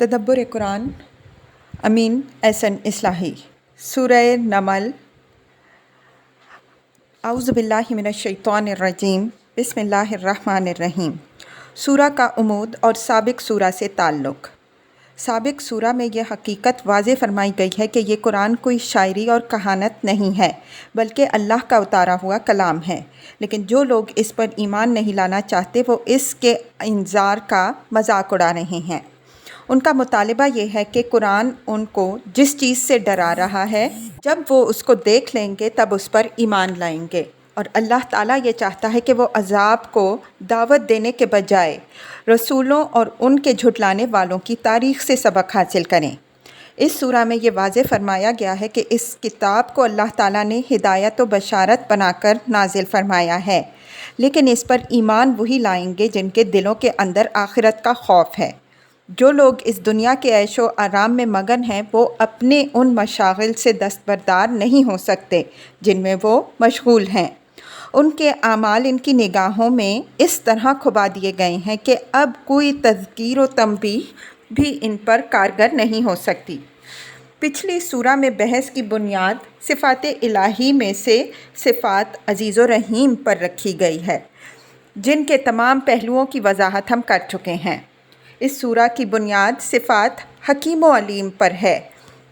تدبر قرآن امین احسن اصلاحی سورہ نمل اعوذ باللہ من الشیطان الرجیم بسم اللہ الرحمن الرحیم۔ سورہ کا عمود اور سابق سورہ سے تعلق۔ سابق سورہ میں یہ حقیقت واضح فرمائی گئی ہے کہ یہ قرآن کوئی شاعری اور کہانت نہیں ہے بلکہ اللہ کا اتارا ہوا کلام ہے، لیکن جو لوگ اس پر ایمان نہیں لانا چاہتے وہ اس کے انذار کا مذاق اڑا رہے ہیں۔ ان کا مطالبہ یہ ہے کہ قرآن ان کو جس چیز سے ڈرا رہا ہے جب وہ اس کو دیکھ لیں گے تب اس پر ایمان لائیں گے، اور اللہ تعالیٰ یہ چاہتا ہے کہ وہ عذاب کو دعوت دینے کے بجائے رسولوں اور ان کے جھٹلانے والوں کی تاریخ سے سبق حاصل کریں۔ اس سورہ میں یہ واضح فرمایا گیا ہے کہ اس کتاب کو اللہ تعالیٰ نے ہدایت و بشارت بنا کر نازل فرمایا ہے، لیکن اس پر ایمان وہی لائیں گے جن کے دلوں کے اندر آخرت کا خوف ہے۔ جو لوگ اس دنیا کے عیش و آرام میں مگن ہیں وہ اپنے ان مشاغل سے دستبردار نہیں ہو سکتے جن میں وہ مشغول ہیں۔ ان کے اعمال ان کی نگاہوں میں اس طرح کھبا دیے گئے ہیں کہ اب کوئی تذکیر و تنبیہ بھی ان پر کارگر نہیں ہو سکتی۔ پچھلی سورہ میں بحث کی بنیاد صفات الہی میں سے صفات عزیز و رحیم پر رکھی گئی ہے، جن کے تمام پہلوؤں کی وضاحت ہم کر چکے ہیں۔ اس سورہ کی بنیاد صفات حکیم و علیم پر ہے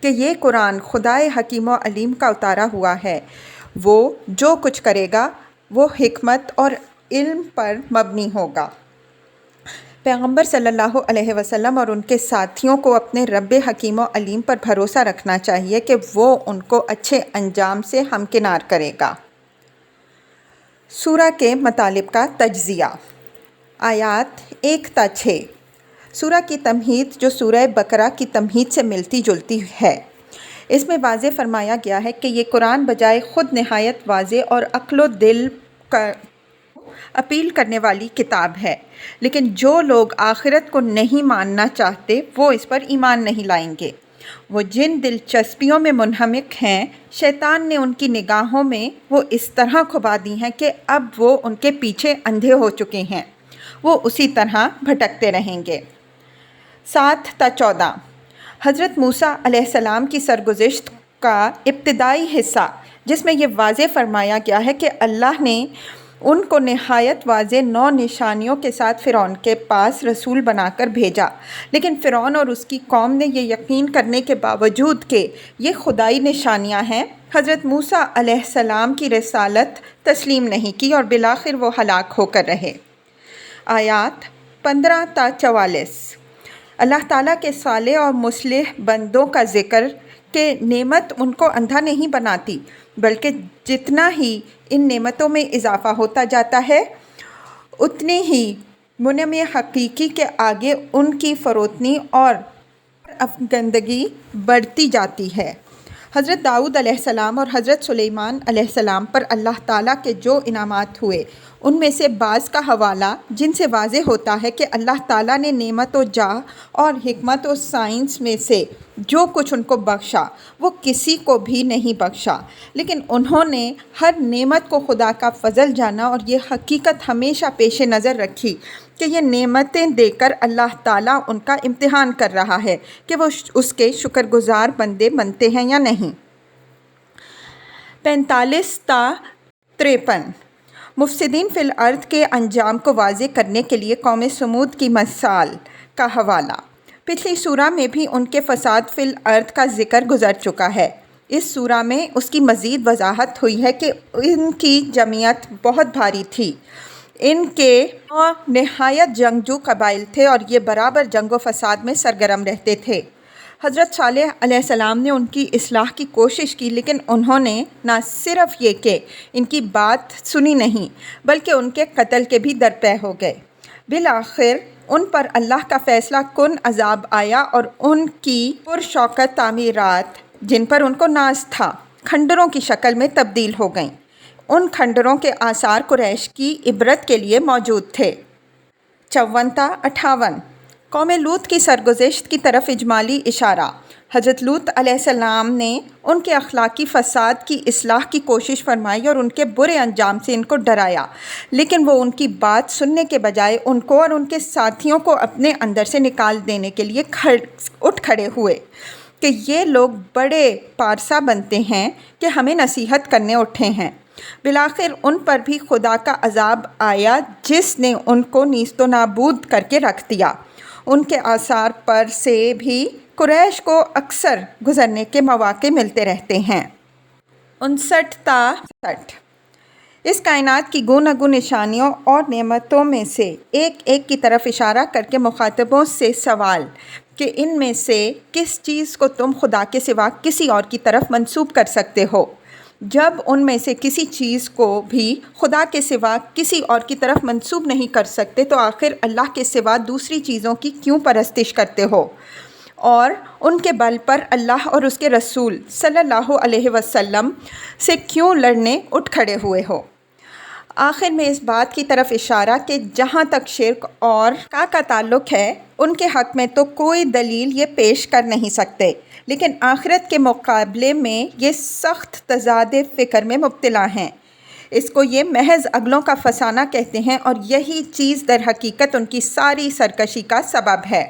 کہ یہ قرآن خدائے حکیم و علیم کا اتارا ہوا ہے۔ وہ جو کچھ کرے گا وہ حکمت اور علم پر مبنی ہوگا۔ پیغمبر صلی اللہ علیہ وسلم اور ان کے ساتھیوں کو اپنے رب حکیم و علیم پر بھروسہ رکھنا چاہیے کہ وہ ان کو اچھے انجام سے ہمکنار کرے گا۔ سورہ کے مطالب کا تجزیہ۔ آیات 1 تا 6۔ سورہ کی تمہید جو سورہ بقرہ کی تمہید سے ملتی جلتی ہے۔ اس میں واضح فرمایا گیا ہے کہ یہ قرآن بجائے خود نہایت واضح اور عقل و دل کا اپیل کرنے والی کتاب ہے، لیکن جو لوگ آخرت کو نہیں ماننا چاہتے وہ اس پر ایمان نہیں لائیں گے۔ وہ جن دلچسپیوں میں منہمک ہیں شیطان نے ان کی نگاہوں میں وہ اس طرح کھبا دی ہیں کہ اب وہ ان کے پیچھے اندھے ہو چکے ہیں، وہ اسی طرح بھٹکتے رہیں گے۔ 7 تا 14۔ حضرت موسیٰ علیہ السلام کی سرگزشت کا ابتدائی حصہ، جس میں یہ واضح فرمایا گیا ہے کہ اللہ نے ان کو نہایت واضح 9 نشانیوں کے ساتھ فرعون کے پاس رسول بنا کر بھیجا، لیکن فرعون اور اس کی قوم نے یہ یقین کرنے کے باوجود کہ یہ خدائی نشانیاں ہیں، حضرت موسیٰ علیہ السلام کی رسالت تسلیم نہیں کی اور بالآخر وہ ہلاک ہو کر رہے۔ آیات 15 تا 44۔ اللہ تعالیٰ کے صالح اور مصلح بندوں کا ذکر کہ نعمت ان کو اندھا نہیں بناتی، بلکہ جتنا ہی ان نعمتوں میں اضافہ ہوتا جاتا ہے اتنی ہی منعم حقیقی کے آگے ان کی فروتنی اور افگندگی بڑھتی جاتی ہے۔ حضرت داؤد علیہ السلام اور حضرت سلیمان علیہ السلام پر اللہ تعالیٰ کے جو انعامات ہوئے ان میں سے بعض کا حوالہ جن سے واضح ہوتا ہے کہ اللہ تعالیٰ نے نعمت و جاہ اور حکمت و سائنس میں سے جو کچھ ان کو بخشا وہ کسی کو بھی نہیں بخشا، لیکن انہوں نے ہر نعمت کو خدا کا فضل جانا اور یہ حقیقت ہمیشہ پیش نظر رکھی کہ یہ نعمتیں دے کر اللہ تعالیٰ ان کا امتحان کر رہا ہے کہ وہ اس کے شکر گزار بندے بنتے ہیں یا نہیں۔ 45 تا 53۔ مفسدین فی الارض کے انجام کو واضح کرنے کے لیے قوم سمود کی مثال کا حوالہ۔ پچھلی سورہ میں بھی ان کے فساد فی الارض کا ذکر گزر چکا ہے۔ اس سورہ میں اس کی مزید وضاحت ہوئی ہے کہ ان کی جمعیت بہت بھاری تھی، ان کے نہایت جنگجو قبائل تھے اور یہ برابر جنگ و فساد میں سرگرم رہتے تھے۔ حضرت صالح علیہ السلام نے ان کی اصلاح کی کوشش کی، لیکن انہوں نے نہ صرف یہ کہ ان کی بات سنی نہیں بلکہ ان کے قتل کے بھی درپے ہو گئے۔ بالآخر ان پر اللہ کا فیصلہ کن عذاب آیا اور ان کی پرشوکت تعمیرات جن پر ان کو ناز تھا کھنڈروں کی شکل میں تبدیل ہو گئیں۔ ان کھنڈروں کے آثار قریش کی عبرت کے لیے موجود تھے۔ 54 تا 58۔ قوم لوط کی سرگزشت کی طرف اجمالی اشارہ۔ حضرت لوط علیہ السلام نے ان کے اخلاقی فساد کی اصلاح کی کوشش فرمائی اور ان کے برے انجام سے ان کو ڈرایا، لیکن وہ ان کی بات سننے کے بجائے ان کو اور ان کے ساتھیوں کو اپنے اندر سے نکال دینے کے لیے اٹھ کھڑے ہوئے کہ یہ لوگ بڑے پارسا بنتے ہیں کہ ہمیں نصیحت کرنے اٹھے ہیں۔ بالآخر ان پر بھی خدا کا عذاب آیا جس نے ان کو نیست و نابود کر کے رکھ دیا۔ ان کے آثار پر سے بھی قریش کو اکثر گزرنے کے مواقع ملتے رہتے ہیں۔ 59 تا 60 اس کائنات کی گوناگوں نشانیوں اور نعمتوں میں سے ایک کی طرف اشارہ کر کے مخاطبوں سے سوال کہ ان میں سے کس چیز کو تم خدا کے سوا کسی اور کی طرف منسوب کر سکتے ہو؟ جب ان میں سے کسی چیز کو بھی خدا کے سوا کسی اور کی طرف منسوب نہیں کر سکتے تو آخر اللہ کے سوا دوسری چیزوں کی کیوں پرستش کرتے ہو اور ان کے بل پر اللہ اور اس کے رسول صلی اللہ علیہ وسلم سے کیوں لڑنے اٹھ کھڑے ہوئے ہو؟ آخر میں اس بات کی طرف اشارہ کہ جہاں تک شرک اور کا تعلق ہے ان کے حق میں تو کوئی دلیل یہ پیش کر نہیں سکتے، لیکن آخرت کے مقابلے میں یہ سخت تضاد فکر میں مبتلا ہیں۔ اس کو یہ محض عقلوں کا فسانہ کہتے ہیں اور یہی چیز در حقیقت ان کی ساری سرکشی کا سبب ہے۔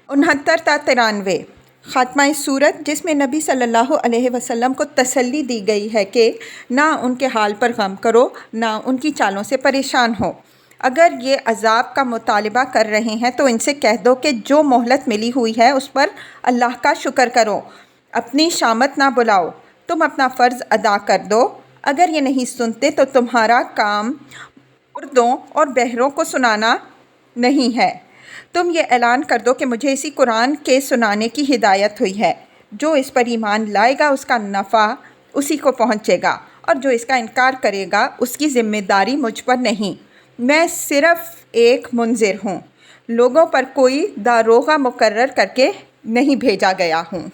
69 تا 93 خاتمہ سورت، جس میں نبی صلی اللہ علیہ وسلم کو تسلی دی گئی ہے کہ نہ ان کے حال پر غم کرو نہ ان کی چالوں سے پریشان ہو۔ اگر یہ عذاب کا مطالبہ کر رہے ہیں تو ان سے کہہ دو کہ جو مہلت ملی ہوئی ہے اس پر اللہ کا شکر کرو، اپنی شامت نہ بلاؤ، تم اپنا فرض ادا کر دو۔ اگر یہ نہیں سنتے تو تمہارا کام مردوں اور بہروں کو سنانا نہیں ہے، تم یہ اعلان کر دو کہ مجھے اسی قرآن کے سنانے کی ہدایت ہوئی ہے، جو اس پر ایمان لائے گا اس کا نفع اسی کو پہنچے گا اور جو اس کا انکار کرے گا اس کی ذمہ داری مجھ پر نہیں، میں صرف ایک منذر ہوں، لوگوں پر کوئی داروغہ مقرر کر کے نہیں بھیجا گیا ہوں۔